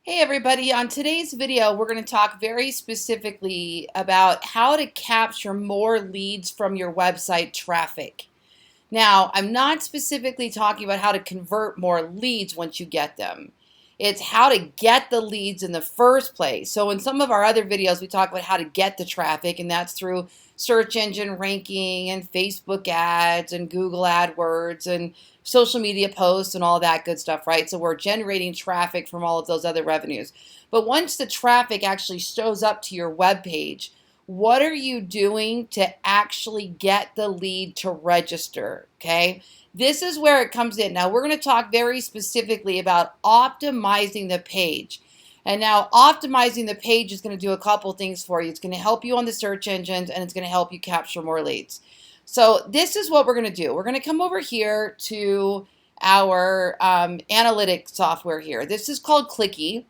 Hey everybody, on today's video we're going to talk very specifically about how to capture more leads from your website traffic. Now, I'm not specifically talking about how to convert more leads once you get them. It's how to get the leads in the first place. So in some of our other videos we talk about how to get the traffic, and that's through search engine ranking and Facebook ads and Google AdWords and social media posts and all that good stuff, right? So we're generating traffic from all of those other revenues. But once the traffic actually shows up to your web page, what are you doing to actually get the lead to register? Okay, this is where it comes in. Now we're going to talk very specifically about optimizing the page. And now optimizing the page is going to do a couple things for you. It's going to help you on the search engines, and it's going to help you capture more leads. So this is what we're going to do. We're going to come over here to our analytics software here. This is called Clicky.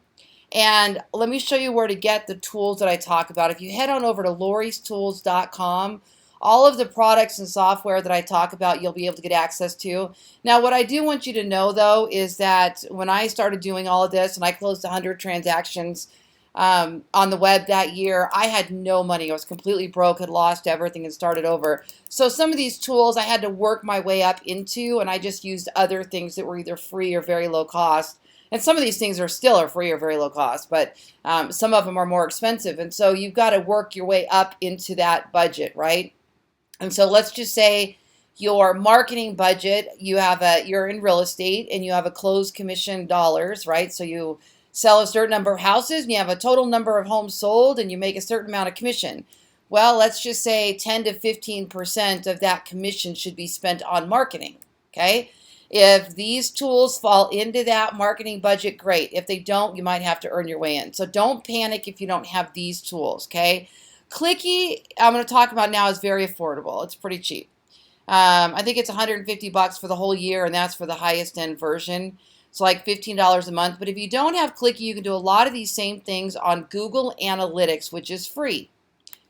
And let me show you where to get the tools that I talk about. If you head on over to loristools.com, all of the products and software that I talk about, you'll be able to get access to. Now, what I do want you to know, though, is that when I started doing all of this and I closed 100 transactions on the web that year, I had no money. I was completely broke, had lost everything, and started over. So some of these tools I had to work my way up into, and I just used other things that were either free or very low cost. And some of these things are still free or very low cost, but some of them are more expensive. And so you've got to work your way up into that budget, right? And so let's just say your marketing budget, you're in real estate and you have a closed commission dollars, right? So you sell a certain number of houses and you have a total number of homes sold and you make a certain amount of commission. Well, let's just say 10 to 15% of that commission should be spent on marketing, okay? If these tools fall into that marketing budget, great. If they don't, you might have to earn your way in. So don't panic if you don't have these tools, okay? Clicky, I'm going to talk about now, is very affordable. It's pretty cheap. I think it's $150 for the whole year, and that's for the highest end version. It's like $15 a month. But if you don't have Clicky, you can do a lot of these same things on Google Analytics, which is free,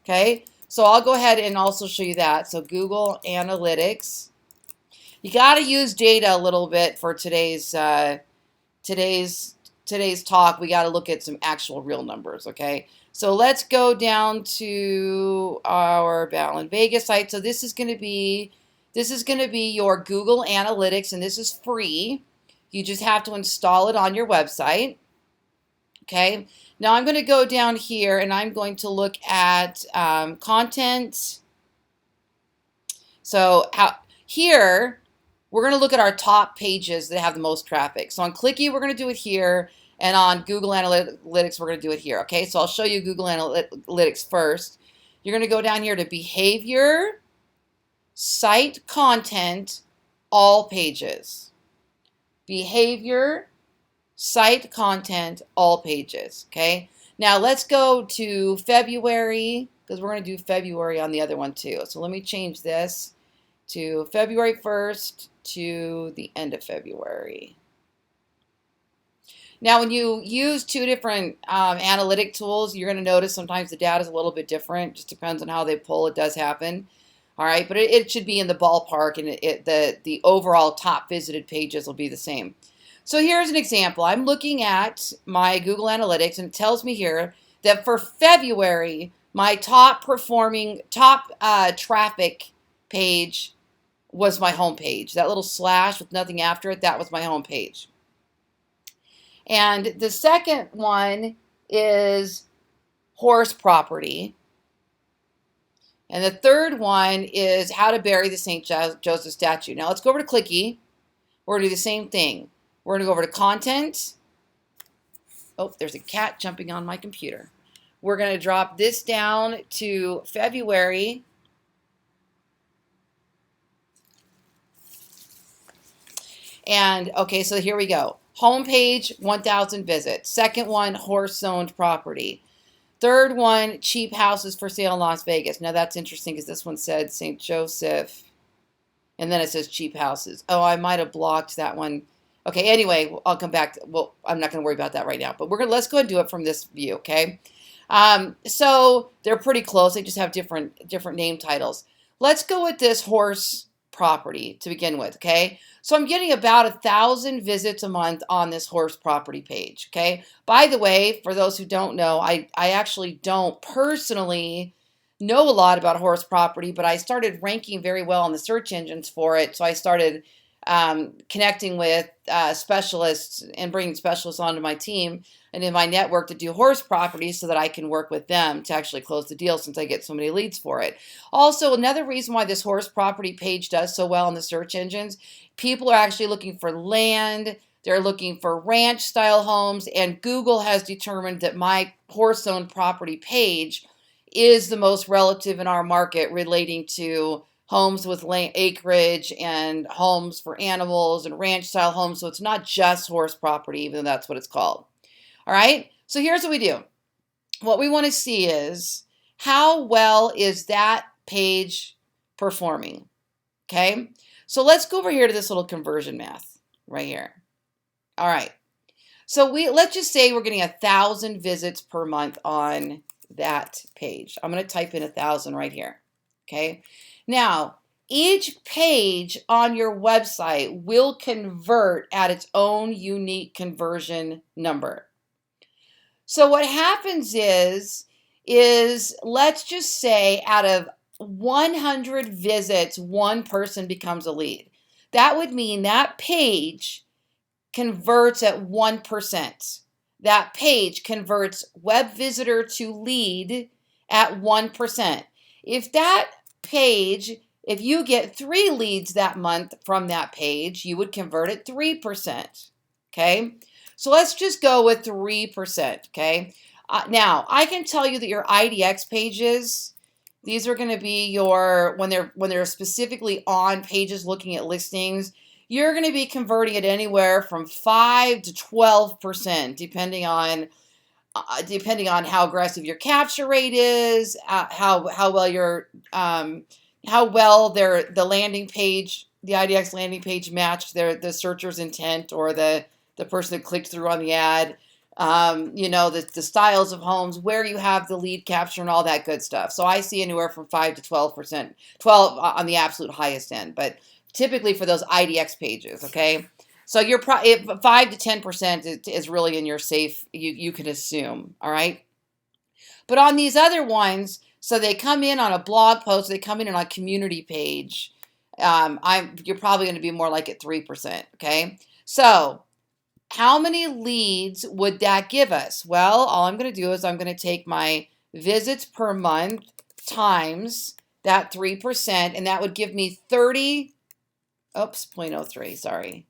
okay? So I'll go ahead and also show you that. So Google Analytics. You got to use data a little bit for today's talk. We got to look at some actual real numbers, okay? So let's go down to our Ballen Vegas site. So this is going to be your Google Analytics, and this is free. You just have to install it on your website. Okay. Now I'm going to go down here and I'm going to look at content. So here we're going to look at our top pages that have the most traffic. So on Clicky, we're going to do it here. And on Google Analytics, we're going to do it here. Okay, so I'll show you Google Analytics first. You're going to go down here to behavior, site content, all pages. Behavior, site content, all pages. Okay, now let's go to February, because we're going to do February on the other one too. So let me change this to February 1st to the end of February. Now, when you use two different analytic tools, you're going to notice sometimes the data is a little bit different. Just depends on how they pull. It does happen. All right, but it should be in the ballpark, and the overall top visited pages will be the same. So here's an example. I'm looking at my Google Analytics, and it tells me here that for February, my top traffic page was my home page. That little slash with nothing after it, that was my home page. And the second one is horse property. And the third one is how to bury the St. Joseph statue. Now let's go over to Clicky. We're going to do the same thing. We're going to go over to content. Oh, there's a cat jumping on my computer. We're going to drop this down to February. And okay, so here we go. Homepage, 1,000 visits. Second one, horse-owned property. Third one, cheap houses for sale in Las Vegas. Now that's interesting because this one said St. Joseph, and then it says cheap houses. Oh, I might have blocked that one. Okay, anyway, I'll come back. Well, I'm not going to worry about that right now, but let's go ahead and do it from this view, okay? So they're pretty close. They just have different name titles. Let's go with this horse property to begin with, okay? So I'm getting about 1,000 visits a month on this horse property page, okay? By the way, for those who don't know, I actually don't personally know a lot about horse property, but I started ranking very well on the search engines for it. So I started connecting with specialists and bringing specialists onto my team and in my network to do horse property so that I can work with them to actually close the deal since I get so many leads for it. Also, another reason why this horse property page does so well in the search engines, people are actually looking for land, they're looking for ranch style homes, and Google has determined that my horse-owned property page is the most relative in our market relating to homes with acreage and homes for animals and ranch style homes. So it's not just horse property, even though that's what it's called. All right. So here's what we do. What we want to see is how well is that page performing? Okay. So let's go over here to this little conversion math right here. All right. So let's just say we're getting 1,000 visits per month on that page. I'm going to type in 1,000 right here. Okay. Now, each page on your website will convert at its own unique conversion number. So what happens is let's just say out of 100 visits, one person becomes a lead. That would mean that page converts at 1%. That page converts web visitor to lead at 1%. If that page, if you get 3 leads that month from that page, you would convert at 3%. Okay? So let's just go with 3%, okay? Now, I can tell you that your IDX pages, these are going to be your, when they're specifically on pages looking at listings, you're going to be converting at anywhere from 5 to 12%, depending on how aggressive your capture rate is, how well the landing page, the IDX landing page matched the searcher's intent or the person that clicked through on the ad, the styles of homes, where you have the lead capture and all that good stuff. So I see anywhere from 5 to 12%, 12 on the absolute highest end, but typically for those IDX pages, okay? So you're 5 to 10% is really in your safe, you can assume, all right? But on these other ones, so they come in on a blog post, they come in on a community page, you're probably going to be more like at 3%, okay? So how many leads would that give us? Well, all I'm going to do is I'm going to take my visits per month times that 3%, and that would give me 0.03, sorry.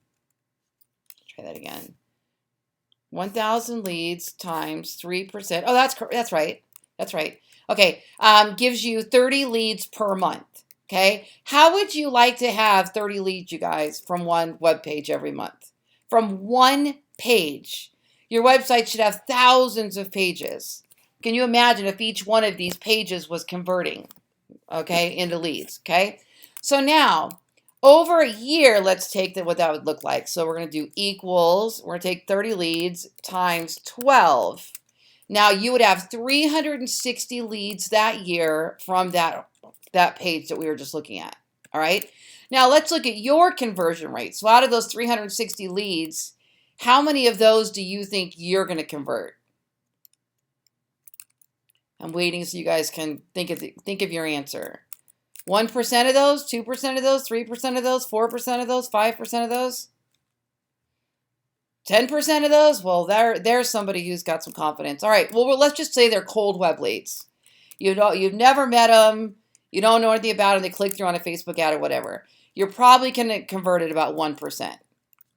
Try that again. 1,000 leads times 3%. Oh, that's right. That's right. Okay, gives you 30 leads per month, okay? How would you like to have 30 leads, you guys, from one web page every month? From one page. Your website should have thousands of pages. Can you imagine if each one of these pages was converting, okay, into leads, okay? So now, over a year, let's take what that would look like. So we're going to do equals, we're going to take 30 leads times 12. Now you would have 360 leads that year from that page that we were just looking at, all right? Now let's look at your conversion rate. So out of those 360 leads, how many of those do you think you're going to convert? I'm waiting so you guys can think of your answer. 1% of those, 2% of those, 3% of those, 4% of those, 5% of those, 10% of those. Well, there's somebody who's got some confidence. All right. Well, let's just say they're cold web leads. You've never met them. You don't know anything about them. They click through on a Facebook ad or whatever. You're probably going to convert at about 1%.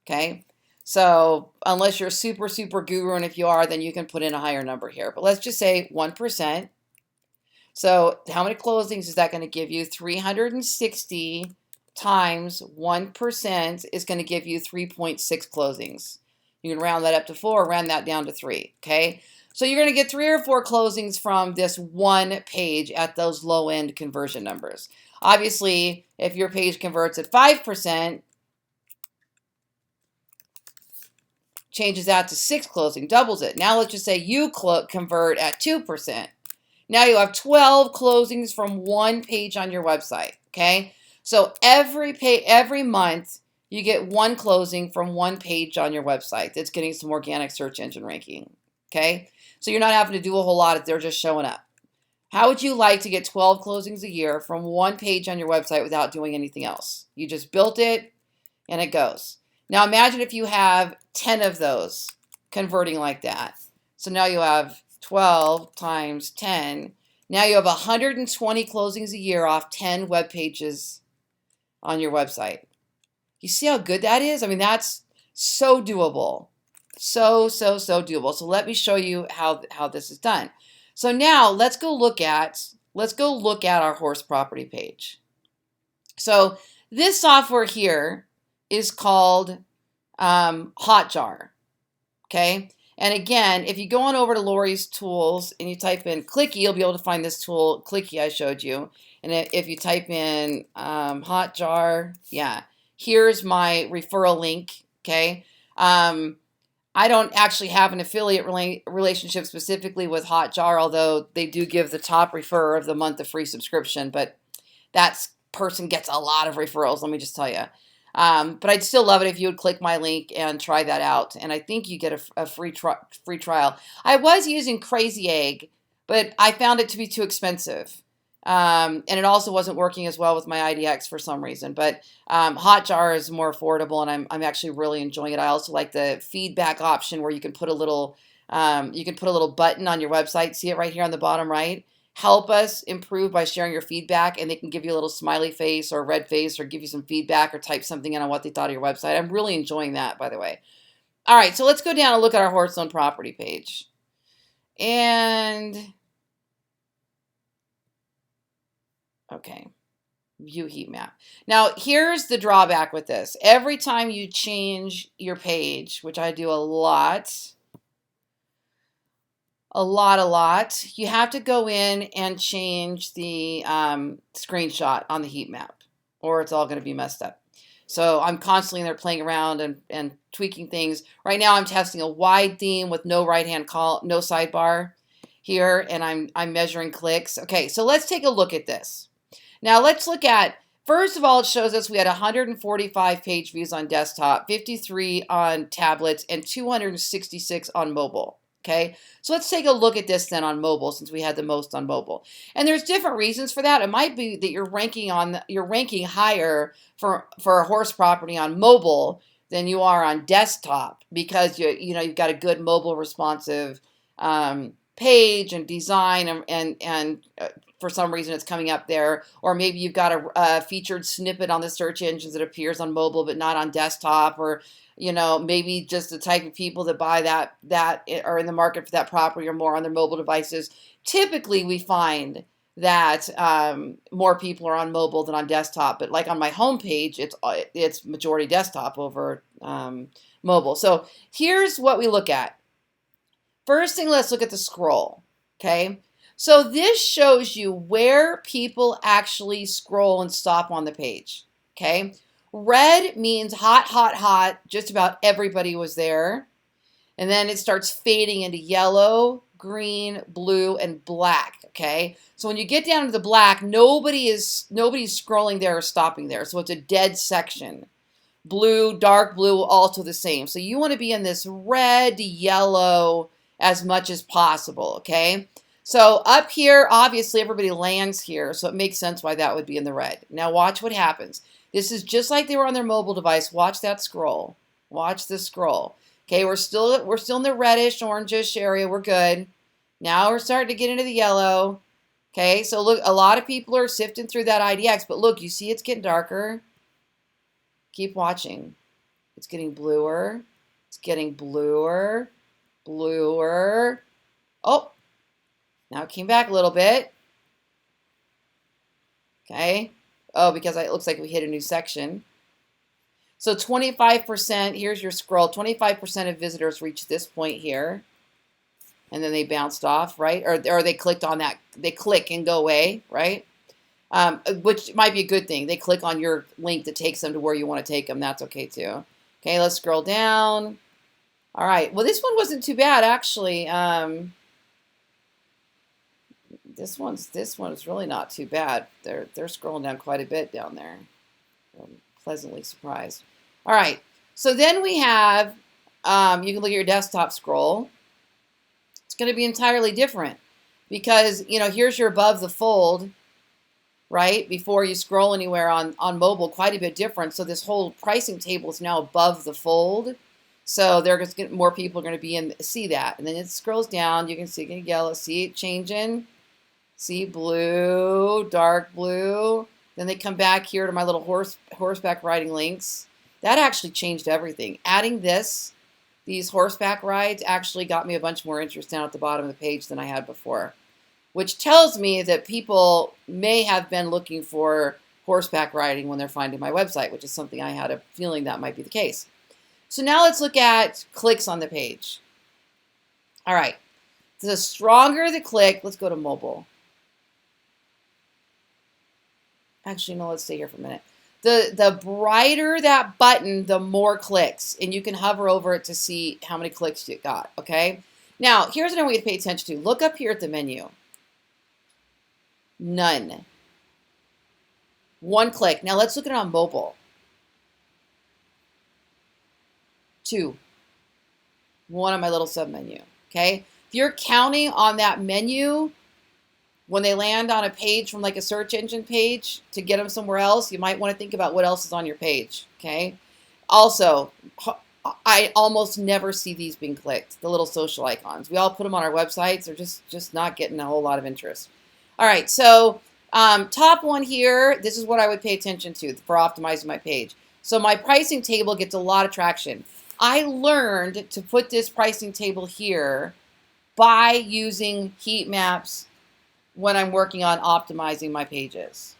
Okay. So unless you're super, super guru, and if you are, then you can put in a higher number here. But let's just say 1%. So how many closings is that going to give you? 360 times 1% is going to give you 3.6 closings. You can round that up to 4, round that down to 3, okay? So you're going to get 3 or 4 closings from this one page at those low-end conversion numbers. Obviously, if your page converts at 5%, changes that to 6 closing, doubles it. Now let's just say you convert at 2%. Now you have 12 closings from one page on your website, okay? So every month you get one closing from one page on your website that's getting some organic search engine ranking. Okay, so you're not having to do a whole lot; they're just showing up. How would you like to get 12 closings a year from one page on your website without doing anything else? You just built it and it goes. Now imagine if you have 10 of those converting like that. So now you have 12 times 10. Now you have 120 closings a year off 10 web pages on your website. You see how good that is? I mean, that's so doable. So doable. So let me show you how this is done. So now let's go look at our horse property page. So this software here is called Hotjar. Okay. And again, if you go on over to Lori's tools and you type in Clicky, you'll be able to find this tool, Clicky, I showed you. And if you type in Hotjar, yeah, here's my referral link. Okay. I don't actually have an affiliate relationship specifically with Hotjar, although they do give the top referrer of the month a free subscription, but that person gets a lot of referrals, let me just tell you. But I'd still love it if you would click my link and try that out. And I think you get a free trial. I was using Crazy Egg, but I found it to be too expensive. And it also wasn't working as well with my IDX for some reason. But Hotjar is more affordable, and I'm actually really enjoying it. I also like the feedback option where you can put a little button on your website. See it right here on the bottom right. Help us improve by sharing your feedback, and they can give you a little smiley face or a red face or give you some feedback or type something in on what they thought of your website. I'm really enjoying that, by the way. All right, so let's go down and look at our horse owned property page. And okay, view heat map. Now, here's the drawback with this. Every time you change your page, which I do a lot, you have to go in and change the screenshot on the heat map, or it's all going to be messed up. So I'm constantly in there playing around and tweaking things. Right now I'm testing a wide theme with no right-hand call, no sidebar here, and I'm measuring clicks. Okay, so let's take a look at this. Now let's look at, first of all, it shows us we had 145 page views on desktop, 53 on tablets, and 266 on mobile. Okay, so let's take a look at this then on mobile, since we had the most on mobile. And there's different reasons for that. It might be that you're ranking higher for a horse property on mobile than you are on desktop, because you've got a good mobile responsive page and design, and for some reason it's coming up there. Or maybe you've got a featured snippet on the search engines that appears on mobile but not on desktop, or maybe just the type of people that buy that are in the market for that property are more on their mobile devices. Typically, we find that more people are on mobile than on desktop. But like on my homepage, it's majority desktop over mobile. So here's what we look at. First thing, let's look at the scroll. Okay. So this shows you where people actually scroll and stop on the page. Okay. Red means hot, hot, hot. Just about everybody was there. And then it starts fading into yellow, green, blue, and black. Okay. So when you get down to the black, nobody's scrolling there or stopping there. So it's a dead section. Blue, dark blue, also the same. So you want to be in this red to yellow as much as possible. Okay. So up here, obviously everybody lands here. So it makes sense why that would be in the red. Now watch what happens. This is just like they were on their mobile device. Watch that scroll. Watch this scroll. Okay, we're still in the reddish, orangish area. We're good. Now we're starting to get into the yellow. Okay, so look, a lot of people are sifting through that IDX, but look, you see it's getting darker. Keep watching. It's getting bluer. It's getting bluer. Bluer. Oh, now it came back a little bit. Okay. Oh, because it looks like we hit a new section. So 25%, here's your scroll, 25% of visitors reach this point here. And then they bounced off, right? Or they clicked on that. They click and go away, right? Which might be a good thing. They click on your link that takes them to where you want to take them. That's okay too. Okay, let's scroll down. All right. Well, this one wasn't too bad, actually. This one is really not too bad. They're scrolling down quite a bit down there. I'm pleasantly surprised. All right, so then we have, you can look at your desktop scroll. It's going to be entirely different because, here's your above the fold, right? Before you scroll anywhere on mobile, quite a bit different. So this whole pricing table is now above the fold. So more people are going to be in, see that. And then it scrolls down. You can see yellow, see it changing. See blue, dark blue. Then they come back here to my little horseback riding links. That actually changed everything. Adding these horseback rides actually got me a bunch more interest down at the bottom of the page than I had before, which tells me that people may have been looking for horseback riding when they're finding my website, which is something I had a feeling that might be the case. So now let's look at clicks on the page. All right, the stronger the click, let's go to mobile. Actually, no, let's stay here for a minute. The brighter that button, the more clicks, and you can hover over it to see how many clicks you got, okay? Now, here's what I want you to pay attention to. Look up here at the menu. None. One click. Now, let's look at it on mobile. 2. 1 on my little submenu, okay? If you're counting on that menu, when they land on a page from like a search engine page to get them somewhere else, you might want to think about what else is on your page, okay? Also, I almost never see these being clicked, the little social icons. We all put them on our websites. They're just not getting a whole lot of interest. All right, so top one here, this is what I would pay attention to for optimizing my page. So my pricing table gets a lot of traction. I learned to put this pricing table here by using heat maps when I'm working on optimizing my pages,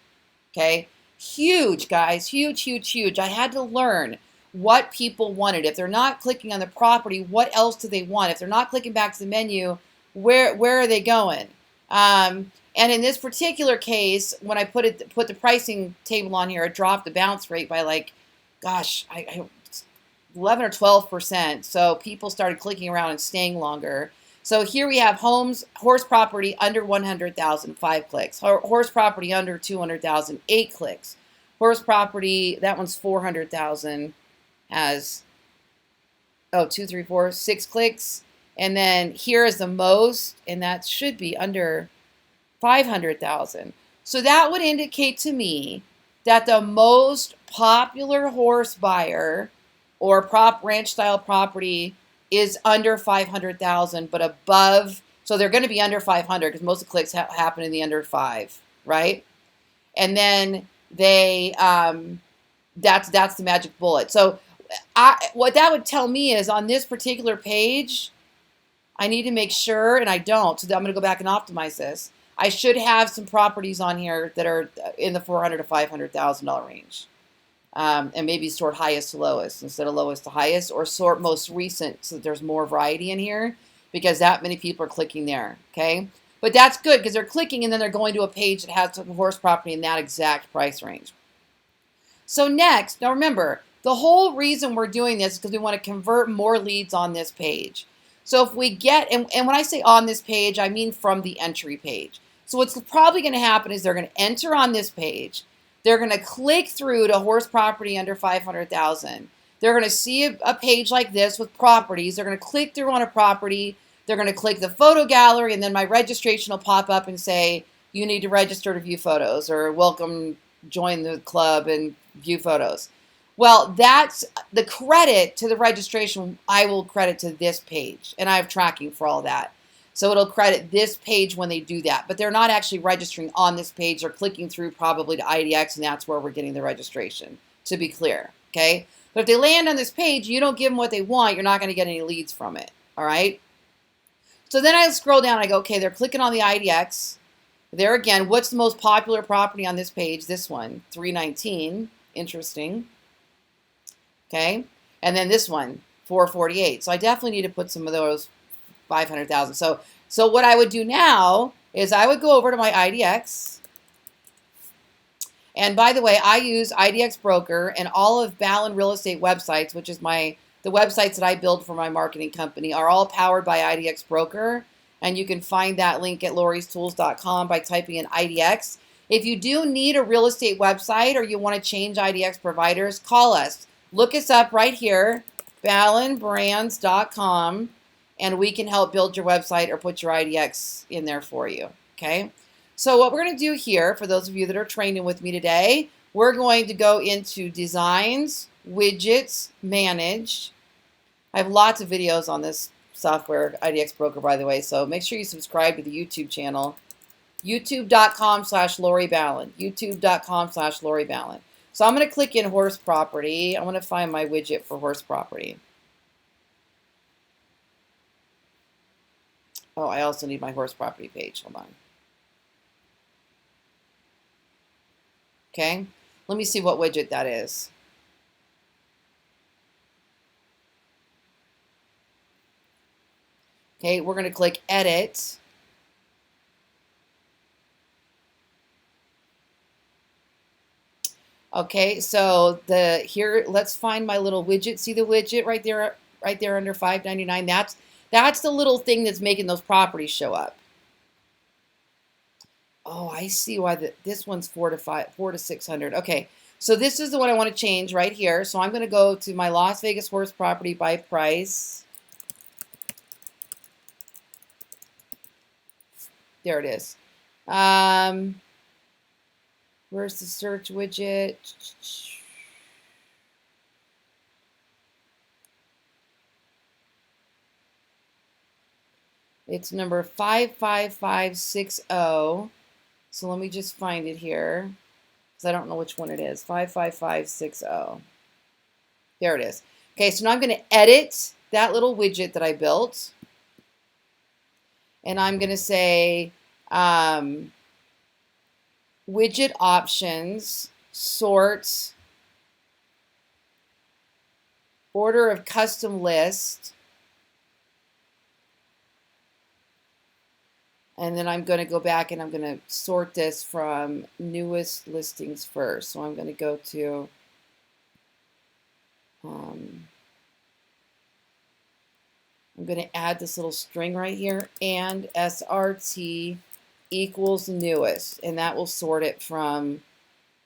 okay? Huge, guys, huge, huge, huge. I had to learn what people wanted. If they're not clicking on the property, what else do they want? If they're not clicking back to the menu, where are they going? And in this particular case, when I put the pricing table on here, it dropped the bounce rate by like, gosh, 11 or 12%. So people started clicking around and staying longer. So here we have homes, horse property under 100,000, 5 clicks. Horse property under 200,000, 8 clicks. Horse property, that one's 400,000, has 2, 3, 4, 6 clicks. And then here is the most, and that should be under 500,000. So that would indicate to me that the most popular horse buyer or ranch style property is under 500,000, but above, so they're going to be under 500 because most of the clicks happen in the under 5, right? And then they, that's the magic bullet. So what that would tell me is on this particular page, I need to make sure, and I don't, so I'm going to go back and optimize this. I should have some properties on here that are in the $400,000 to $500,000 range. And maybe sort highest to lowest instead of lowest to highest, or sort most recent so that there's more variety in here because that many people are clicking there, okay? But that's good because they're clicking and then they're going to a page that has some horse property in that exact price range. So next, now remember, the whole reason we're doing this is because we want to convert more leads on this page. So if we get, and when I say on this page, I mean from the entry page. So what's probably going to happen is they're going to enter on this page. They're going to click through to horse property under 500,000. They're going to see a page like this with properties. They're going to click through on a property. They're going to click the photo gallery, and then my registration will pop up and say, you need to register to view photos, or welcome, join the club and view photos. Well, that's the credit to the registration. I will credit to this page, and I have tracking for all that. So it'll credit this page when they do that. But they're not actually registering on this page. They're clicking through probably to IDX, and that's where we're getting the registration, to be clear, okay? But if they land on this page, you don't give them what they want, you're not going to get any leads from it, all right? So then I scroll down, I go, okay, they're clicking on the IDX. There again, what's the most popular property on this page? This one, 319, interesting, okay? And then this one, 448. So I definitely need to put some of those 500,000. So what I would do now is I would go over to my IDX. And by the way, I use IDX Broker, and all of Ballen Real Estate websites, which is the websites that I build for my marketing company, are all powered by IDX Broker. And you can find that link at loristools.com by typing in IDX. If you do need a real estate website or you want to change IDX providers, call us. Look us up right here, ballenbrands.com, and we can help build your website or put your IDX in there for you, okay? So what we're going to do here, for those of you that are training with me today, we're going to go into designs, widgets, manage. I have lots of videos on this software, IDX Broker, by the way, so make sure you subscribe to the YouTube channel. YouTube.com/Lori Ballen. YouTube.com/Lori Ballen. So I'm going to click in horse property. I want to find my widget for horse property. Oh, I also need my horse property page. Hold on. Okay. Let me see what widget that is. Okay, we're going to click edit. Okay, so here, let's find my little widget. See the widget right there under $5.99? That's the little thing that's making those properties show up. Oh, I see why this one's 4 to 600. Okay, so this is the one I want to change right here. So I'm going to go to my Las Vegas horse property by price. There it is. Where's the search widget? It's number 55560. So let me just find it here, because I don't know which one it is. 55560. There it is. Okay, so now I'm going to edit that little widget that I built. And I'm going to say widget options, sort, order of custom list. And then I'm going to go back and I'm going to sort this from newest listings first. So I'm going to go to I'm going to add this little string right here, and SRT equals newest, and that will sort it from,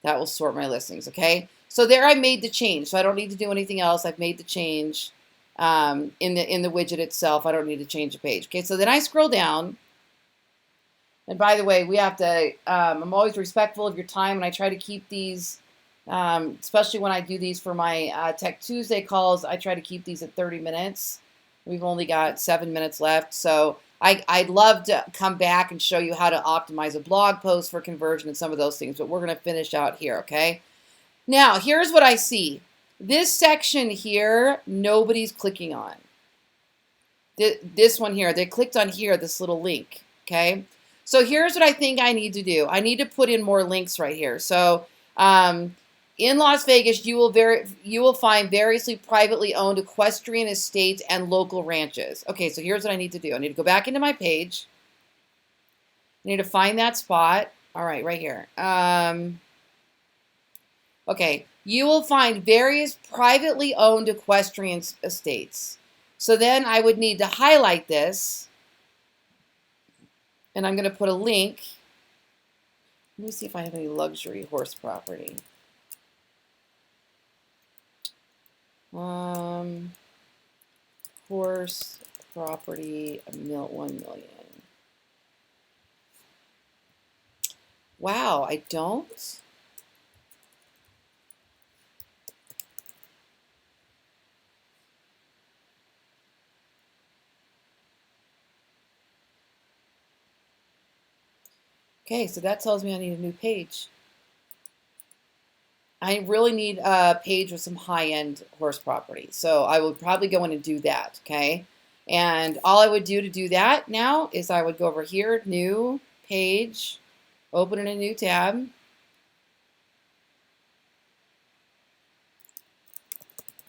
that will sort my listings, okay? So there I made the change, so I don't need to do anything else. I've made the change in the widget itself. I don't need to change the page, okay? So then I scroll down, and by the way, we have to, I'm always respectful of your time, and I try to keep these, especially when I do these for my Tech Tuesday calls, I try to keep these at 30 minutes. We've only got 7 minutes left, so I'd love to come back and show you how to optimize a blog post for conversion and some of those things, but we're going to finish out here, okay? Now, here's what I see. This section here, nobody's clicking on. This one here, they clicked on here, this little link, okay? So here's what I think I need to do. I need to put in more links right here. So in Las Vegas, you will find variously privately owned equestrian estates and local ranches. Okay, so here's what I need to do. I need to go back into my page. I need to find that spot. All right here. Okay, you will find various privately owned equestrian estates. So then I would need to highlight this, and I'm going to put a link. Let me see if I have any luxury horse property. Horse property, 1 million. Wow, I don't? Okay, so that tells me I need a new page. I really need a page with some high-end horse property. So I would probably go in and do that, okay? And all I would do to do that now is I would go over here, new page, open in a new tab.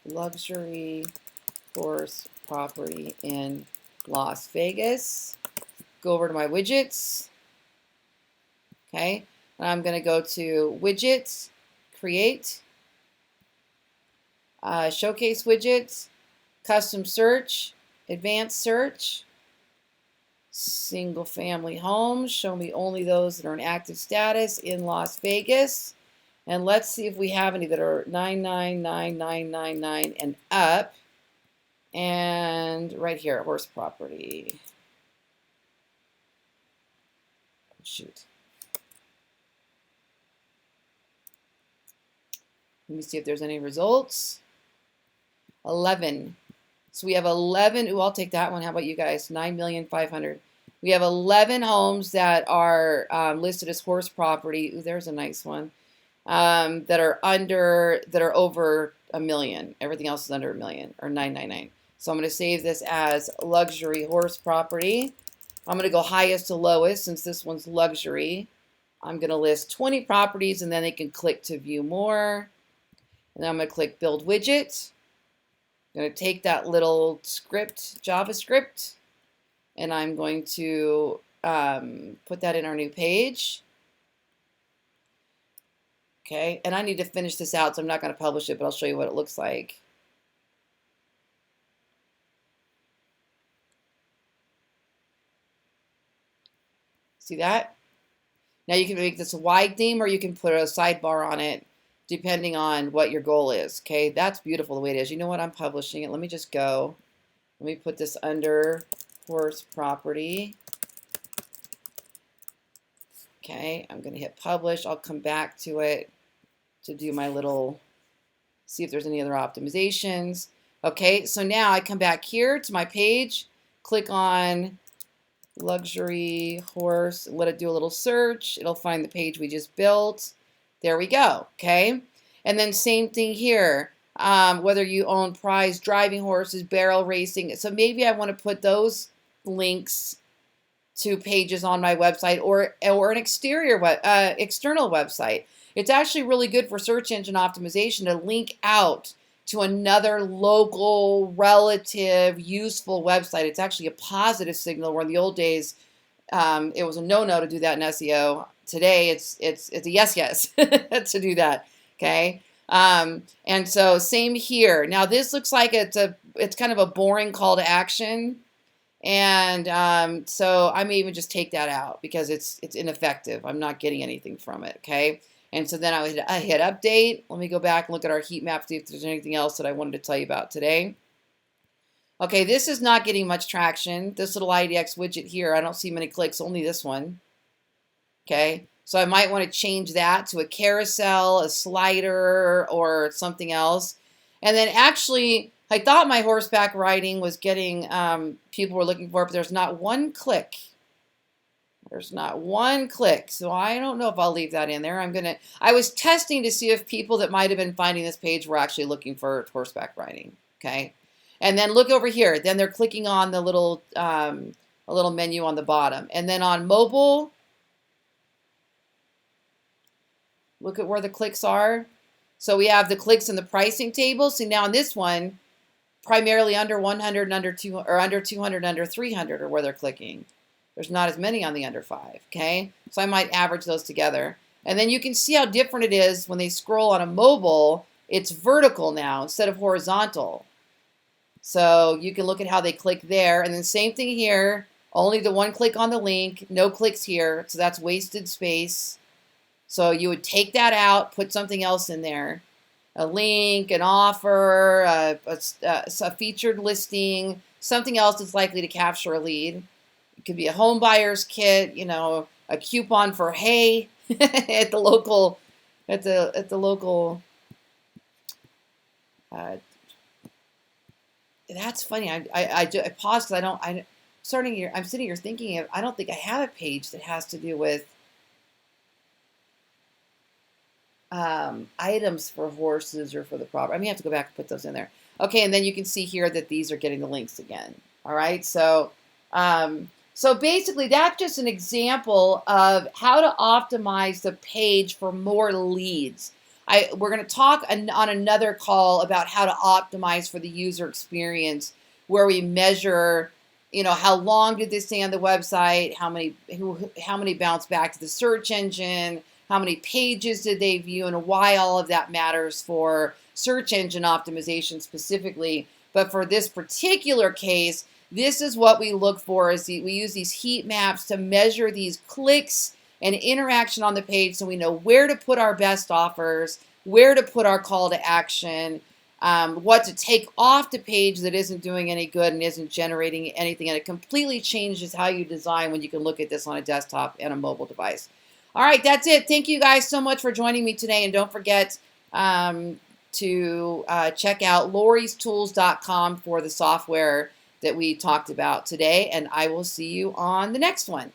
Luxury horse property in Las Vegas. Go over to my widgets. Okay, and I'm going to go to widgets, create, showcase widgets, custom search, advanced search, Single family homes, show me only those that are in active status in Las Vegas. And let's see if we have any that are 999999 and up. And right here, horse property. Shoot. Let me see if there's any results. 11. So we have 11. Ooh, I'll take that one. How about you guys? 9,500,000. We have 11 homes that are listed as horse property. Ooh, there's a nice one. That are over $1 million. Everything else is under $1 million, or 999. So I'm going to save this as luxury horse property. I'm going to go highest to lowest since this one's luxury. I'm going to list 20 properties, and then they can click to view more. And then I'm going to click build widget. I'm going to take that little script, JavaScript, and I'm going to put that in our new page. Okay, and I need to finish this out, so I'm not going to publish it, but I'll show you what it looks like. See that? Now you can make this a wide theme, or you can put a sidebar on it, depending on what your goal is. Okay, that's beautiful the way it is. You know what? I'm publishing it. Let me just go. Let me put this under horse property. Okay, I'm going to hit publish. I'll come back to it to do my little, see if there's any other optimizations. Okay, so now I come back here to my page, click on luxury horse, let it do a little search. It'll find the page we just built. There we go. Okay, and then same thing here. Whether you own prize driving horses, barrel racing. So maybe I want to put those links to pages on my website, or an external website. It's actually really good for search engine optimization to link out to another local, relative, useful website. It's actually a positive signal, where in the old days it was a no-no to do that in SEO. Today it's a yes to do that. Okay, and so same here. Now this looks like it's kind of a boring call to action, and so I may even just take that out because it's ineffective. I'm not getting anything from it. Okay. And so then I hit update. Let me go back and look at our heat map, see if there's anything else that I wanted to tell you about today. Okay, this is not getting much traction. This little IDX widget here, I don't see many clicks, only this one. Okay, so I might want to change that to a carousel, a slider, or something else. And then actually, I thought my horseback riding was getting, people were looking for it, but there's not one click. There's not one click, so I don't know if I'll leave that in there. I was testing to see if people that might have been finding this page were actually looking for horseback riding, okay? And then look over here. Then they're clicking on the little, a little menu on the bottom. And then on mobile, look at where the clicks are. So we have the clicks in the pricing table. See, now on this one, primarily under 100 and under 200, or under 200 and under 300 are where they're clicking. There's not as many on the under 5, okay? So I might average those together. And then you can see how different it is when they scroll on a mobile. It's vertical now instead of horizontal. So you can look at how they click there. And then same thing here, only the one click on the link, no clicks here. So that's wasted space. So you would take that out, put something else in there. A link, an offer, a featured listing, something else that's likely to capture a lead. It could be a home buyer's kit, you know, a coupon for hay at the local, that's funny. I paused because I'm sitting here thinking I don't think I have a page that has to do with items for horses or for the property. I may have to go back and put those in there. Okay, and then you can see here that these are getting the links again. All right, so so basically that's just an example of how to optimize the page for more leads. We're going to talk on another call about how to optimize for the user experience, where we measure, you know, how long did they stay on the website, how many bounced back to the search engine, how many pages did they view, and why all of that matters for search engine optimization specifically. But for this particular case, This is what we look for. We use these heat maps to measure these clicks and interaction on the page, so we know where to put our best offers, where to put our call to action, what to take off the page that isn't doing any good and isn't generating anything. And it completely changes how you design when you can look at this on a desktop and a mobile device. All right, that's it. Thank you guys so much for joining me today. And don't forget to check out loristools.com for the software that we talked about today. And I will see you on the next one.